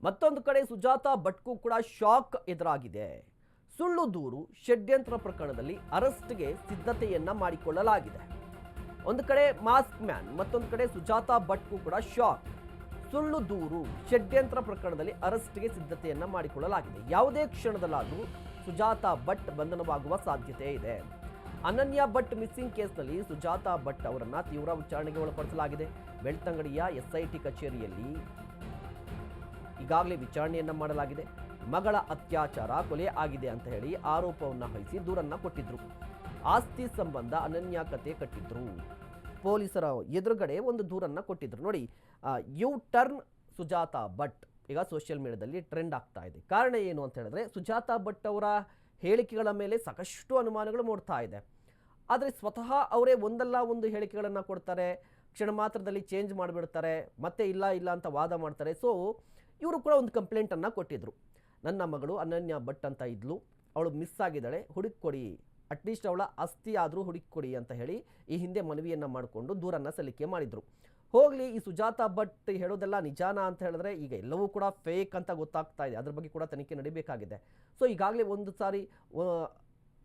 ಮತ್ತೊಂದು ಕಡೆ ಸುಜಾತಾ ಭಟ್ಗೂ ಕೂಡ ಶಾಕ್ ಎದುರಾಗಿದೆ. ಸುಳ್ಳು ದೂರು ಷಡ್ಯಂತ್ರ ಪ್ರಕರಣದಲ್ಲಿ ಅರೆಸ್ಟ್ಗೆ ಸಿದ್ಧತೆಯನ್ನ ಮಾಡಿಕೊಳ್ಳಲಾಗಿದೆ. ಒಂದು ಕಡೆ ಮಾಸ್ಕ್ ಮ್ಯಾನ್, ಮತ್ತೊಂದು ಕಡೆ ಸುಜಾತಾ ಭಟ್ಗೂ ಕೂಡ ಶಾಕ್. ಸುಳ್ಳು ದೂರು ಷಡ್ಯಂತ್ರ ಪ್ರಕರಣದಲ್ಲಿ ಅರೆಸ್ಟ್ಗೆ ಸಿದ್ಧತೆಯನ್ನ ಮಾಡಿಕೊಳ್ಳಲಾಗಿದೆ. ಯಾವುದೇ ಕ್ಷಣದಲ್ಲಾದರೂ ಸುಜಾತಾ ಭಟ್ ಬಂಧನವಾಗುವ ಸಾಧ್ಯತೆ ಇದೆ. ಅನನ್ಯ ಭಟ್ ಮಿಸ್ಸಿಂಗ್ ಕೇಸ್ನಲ್ಲಿ ಸುಜಾತಾ ಭಟ್ ಅವರನ್ನ ತೀವ್ರ ವಿಚಾರಣೆಗೆ ಒಳಪಡಿಸಲಾಗಿದೆ. ಬೆಳ್ತಂಗಡಿಯ ಎಸ್ಐಟಿ ಕಚೇರಿಯಲ್ಲಿ ಈಗಾಗಲೇ ವಿಚಾರಣೆಯನ್ನ ಮಾಡಲಾಗಿದೆ. ಮಗಳ ಅತ್ಯಾಚಾರ ಕೊಲೆ ಆಗಿದೆ ಅಂತ ಹೇಳಿ ಆರೋಪವನ್ನು ವಹಿಸಿ ದೂರನ್ನ ಕೊಟ್ಟಿದ್ರು. ಆಸ್ತಿ ಸಂಬಂಧ ಅನನ್ಯ ಕತೆ ಕಟ್ಟಿದ್ರು. ಪೊಲೀಸರ ಎದುರುಗಡೆ ಒಂದು ದೂರನ್ನ ಕೊಟ್ಟಿದ್ರು. ನೋಡಿ, ಯು ಟರ್ನ್ ಸುಜಾತಾ ಭಟ್ ಈಗ ಸೋಷಿಯಲ್ ಮೀಡಿಯಾದಲ್ಲಿ ಟ್ರೆಂಡ್ ಆಗ್ತಾ ಇದೆ. ಕಾರಣ ಏನು ಅಂತ ಹೇಳಿದ್ರೆ, ಸುಜಾತಾ ಭಟ್ ಅವರ ಹೇಳಿಕೆಗಳ ಮೇಲೆ ಸಾಕಷ್ಟು ಅನುಮಾನಗಳು ಮೂಡ್ತಾ ಇದೆ. ಆದರೆ ಸ್ವತಃ ಅವರೇ ಒಂದಲ್ಲ ಒಂದು ಹೇಳಿಕೆಗಳನ್ನು ಕೊಡ್ತಾರೆ, ಕ್ಷಣ ಮಾತ್ರದಲ್ಲಿ ಚೇಂಜ್ ಮಾಡಿಬಿಡ್ತಾರೆ, ಮತ್ತೆ ಇಲ್ಲ ಅಂತ ವಾದ ಮಾಡ್ತಾರೆ. ಸೊ ಇವರು ಕೂಡ ಒಂದು ಕಂಪ್ಲೇಂಟನ್ನು ಕೊಟ್ಟಿದ್ರು. ನನ್ನ ಮಗಳು ಅನನ್ಯ ಭಟ್ ಅಂತ ಇದ್ಲು, ಅವಳು ಮಿಸ್ ಆಗಿದ್ದಾಳೆ, ಹುಡುಕಿ ಕೊಡಿ, ಅಟ್ಲೀಸ್ಟ್ ಅವಳ ಅಸ್ಥಿ ಆದರೂ ಹುಡುಕಿ ಕೊಡಿ ಅಂತ ಹೇಳಿ ಈ ಹಿಂದೆ ಮನವಿಯನ್ನು ಮಾಡಿಕೊಂಡು ದೂರನ್ನು ಸಲ್ಲಿಕೆ ಮಾಡಿದರು. ಹೋಗಲಿ, ಈ ಸುಜಾತಾ ಭಟ್ ಹೇಳೋದೆಲ್ಲ ನಿಜಾನ ಅಂತ ಹೇಳಿದ್ರೆ ಈಗ ಎಲ್ಲವೂ ಕೂಡ ಫೇಕ್ ಅಂತ ಗೊತ್ತಾಗ್ತಾ ಇದೆ. ಅದ್ರ ಬಗ್ಗೆ ಕೂಡ ತನಿಖೆ ನಡೀಬೇಕಾಗಿದೆ. ಸೊ ಈಗಾಗಲೇ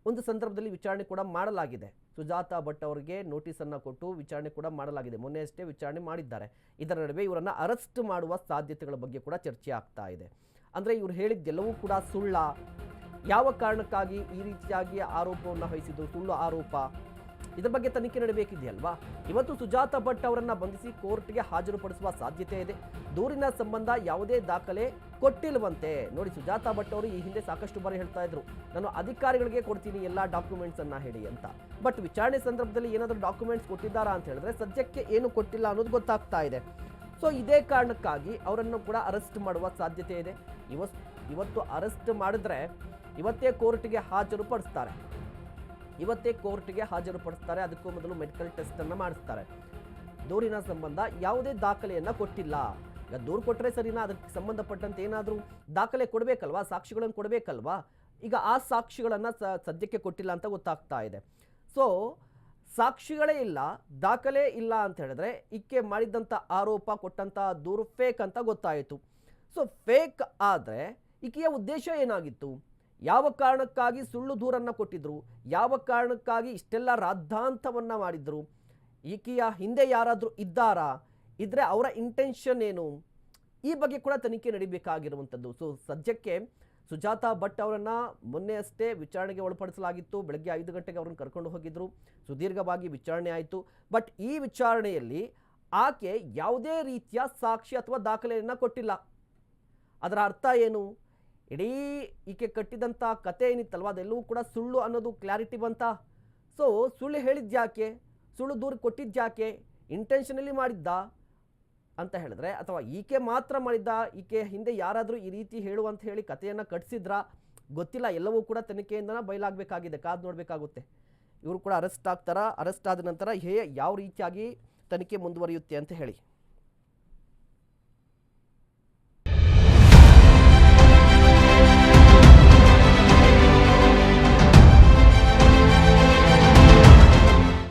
ಒಂದು ಸಂದರ್ಭದಲ್ಲಿ ವಿಚಾರಣೆ ಕೂಡ ಮಾಡಲಾಗಿದೆ. ಸುಜಾತಾ ಭಟ್ ಅವರಿಗೆ ನೋಟಿಸನ್ನು ಕೊಟ್ಟು ವಿಚಾರಣೆ ಕೂಡ ಮಾಡಲಾಗಿದೆ. ಮೊನ್ನೆ ಅಷ್ಟೇ ವಿಚಾರಣೆ ಮಾಡಿದ್ದಾರೆ. ಇದರ ನಡುವೆ ಇವರನ್ನು ಅರೆಸ್ಟ್ ಮಾಡುವ ಸಾಧ್ಯತೆಗಳ ಬಗ್ಗೆ ಕೂಡ ಚರ್ಚೆ ಆಗ್ತಾ ಇದೆ. ಅಂದರೆ ಇವರು ಹೇಳಿದ್ದೆಲ್ಲವೂ ಕೂಡ ಸುಳ್ಳ, ಯಾವ ಕಾರಣಕ್ಕಾಗಿ ಈ ರೀತಿಯಾಗಿ ಆರೋಪವನ್ನು ವಹಿಸಿದ್ದು, ಸುಳ್ಳು ಆರೋಪ, ಇದರ ಬಗ್ಗೆ ತನಿಖೆ ನಡೆಯಬೇಕಿದೆಯಲ್ವಾ. ಇವತ್ತು ಸುಜಾತಾ ಭಟ್ ಅವರನ್ನು ಬಂಧಿಸಿ ಕೋರ್ಟ್ಗೆ ಹಾಜರುಪಡಿಸುವ ಸಾಧ್ಯತೆ ಇದೆ. ದೂರಿನ ಸಂಬಂಧ ಯಾವುದೇ ದಾಖಲೆ ಕೊಟ್ಟಿಲ್ವಂತೆ. ನೋಡಿ, ಸುಜಾತಾ ಭಟ್ ಅವರು ಈ ಹಿಂದೆ ಸಾಕಷ್ಟು ಬಾರಿ ಹೇಳ್ತಾ ಇದ್ರು, ನಾನು ಅಧಿಕಾರಿಗಳಿಗೆ ಕೊಡ್ತೀನಿ ಎಲ್ಲ ಡಾಕ್ಯುಮೆಂಟ್ಸ್ ಅನ್ನ ಹೇಳಿ ಅಂತ. ಬಟ್ ವಿಚಾರಣೆ ಸಂದರ್ಭದಲ್ಲಿ ಏನಾದರೂ ಡಾಕ್ಯುಮೆಂಟ್ಸ್ ಕೊಟ್ಟಿದ್ದಾರಾ ಅಂತ ಹೇಳಿದ್ರೆ ಸದ್ಯಕ್ಕೆ ಏನು ಕೊಟ್ಟಿಲ್ಲ ಅನ್ನೋದು ಗೊತ್ತಾಗ್ತಾ ಇದೆ. ಸೊ ಇದೇ ಕಾರಣಕ್ಕಾಗಿ ಅವರನ್ನು ಕೂಡ ಅರೆಸ್ಟ್ ಮಾಡುವ ಸಾಧ್ಯತೆ ಇದೆ. ಇವತ್ತು ಅರೆಸ್ಟ್ ಮಾಡಿದ್ರೆ ಇವತ್ತೇ ಕೋರ್ಟ್ಗೆ ಹಾಜರುಪಡಿಸ್ತಾರೆ. ಅದಕ್ಕೂ ಮೊದಲು ಮೆಡಿಕಲ್ ಟೆಸ್ಟ್ ಅನ್ನು ಮಾಡಿಸ್ತಾರೆ. ದೂರಿನ ಸಂಬಂಧ ಯಾವುದೇ ದಾಖಲೆಯನ್ನು ಕೊಟ್ಟಿಲ್ಲ. ಈಗ ದೂರು ಕೊಟ್ಟರೆ ಸರಿನಾ, ಅದಕ್ಕೆ ಸಂಬಂಧಪಟ್ಟಂತೆ ಏನಾದರೂ ದಾಖಲೆ ಕೊಡಬೇಕಲ್ವಾ, ಸಾಕ್ಷಿಗಳನ್ನು ಕೊಡಬೇಕಲ್ವಾ. ಈಗ ಆ ಸಾಕ್ಷಿಗಳನ್ನು ಸದ್ಯಕ್ಕೆ ಕೊಟ್ಟಿಲ್ಲ ಅಂತ ಗೊತ್ತಾಗ್ತಾ ಇದೆ. ಸೊ ಸಾಕ್ಷಿಗಳೇ ಇಲ್ಲ, ದಾಖಲೆ ಇಲ್ಲ ಅಂತ ಹೇಳಿದ್ರೆ ಈಕೆ ಮಾಡಿದಂಥ ಆರೋಪ, ಕೊಟ್ಟಂಥ ದೂರು ಫೇಕ್ ಅಂತ ಗೊತ್ತಾಯಿತು. ಸೊ ಫೇಕ್ ಆದರೆ ಈಕೆಯ ಉದ್ದೇಶ ಏನಾಗಿತ್ತು, ಯಾವ ಕಾರಣಕ್ಕಾಗಿ ಸುಳ್ಳು ದೂರನ್ನು ಕೊಟ್ಟಿದ್ರು, ಯಾವ ಕಾರಣಕ್ಕಾಗಿ ಇಷ್ಟೆಲ್ಲ ರಾದ್ಧಾಂತವನ್ನು ಮಾಡಿದ್ರು, ಈಕೆಯ ಹಿಂದೆ ಯಾರಾದರೂ ಇದ್ದಾರಾ, ಇದ್ರೆ ಅವರ ಇಂಟೆನ್ಷನ್ ಏನು, ಈ ಬಗ್ಗೆ ಕೂಡ ತನಿಖೆ ನಡೀಬೇಕಾಗಿರುವಂಥದ್ದು. ಸೊ ಸದ್ಯಕ್ಕೆ ಸುಜಾತಾ ಭಟ್ ಅವರನ್ನು ಮೊನ್ನೆ ಅಷ್ಟೇ ವಿಚಾರಣೆಗೆ ಒಳಪಡಿಸಲಾಗಿತ್ತು. ಬೆಳಗ್ಗೆ 5 ಗಂಟೆಗೆ ಅವರನ್ನು ಕರ್ಕೊಂಡು ಹೋಗಿದ್ರು. ಸುದೀರ್ಘವಾಗಿ ವಿಚಾರಣೆ ಆಯಿತು. ಬಟ್ ಈ ವಿಚಾರಣೆಯಲ್ಲಿ ಆಕೆ ಯಾವುದೇ ರೀತಿಯ ಸಾಕ್ಷಿ ಅಥವಾ ದಾಖಲೆಯನ್ನು ಕೊಟ್ಟಿಲ್ಲ. ಅದರ ಅರ್ಥ ಏನು, ಇಡೀ ಈಕೆ ಕಟ್ಟಿದಂಥ ಕತೆ ಏನಿತ್ತಲ್ವ ಅದೆಲ್ಲವೂ ಕೂಡ ಸುಳ್ಳು ಅನ್ನೋದು ಕ್ಲಾರಿಟಿ ಬಂತ. ಸೊ ಸುಳ್ಳು ಹೇಳಿದ್ಯಾಕೆ, ಸುಳ್ಳು ದೂರು ಕೊಟ್ಟಿದ್ಯಾಕೆ, ಇಂಟೆನ್ಷನಲಿ ಮಾಡಿದ್ದ ಅಂತ ಹೇಳಿದ್ರೆ, ಅಥವಾ ಈಕೆ ಮಾತ್ರ ಮಾಡಿದ್ದ, ಈಕೆ ಹಿಂದೆ ಯಾರಾದರೂ ಈ ರೀತಿ ಹೇಳುವಂತ ಹೇಳಿ ಕಥೆಯನ್ನು ಕಟ್ಟಿಸಿದ್ರಾ ಗೊತ್ತಿಲ್ಲ. ಎಲ್ಲವೂ ಕೂಡ ತನಿಖೆಯಿಂದ ಬಯಲಾಗಬೇಕಾಗಿದೆ, ಕಾದು ನೋಡಬೇಕಾಗುತ್ತೆ. ಇವರು ಕೂಡ ಅರೆಸ್ಟ್ ಆಗ್ತಾರಾ, ಅರೆಸ್ಟ್ ಆದ ನಂತರ ಯಾವ ರೀತಿಯಾಗಿ ತನಿಖೆ ಮುಂದುವರಿಯುತ್ತೆ ಅಂತ ಹೇಳಿ.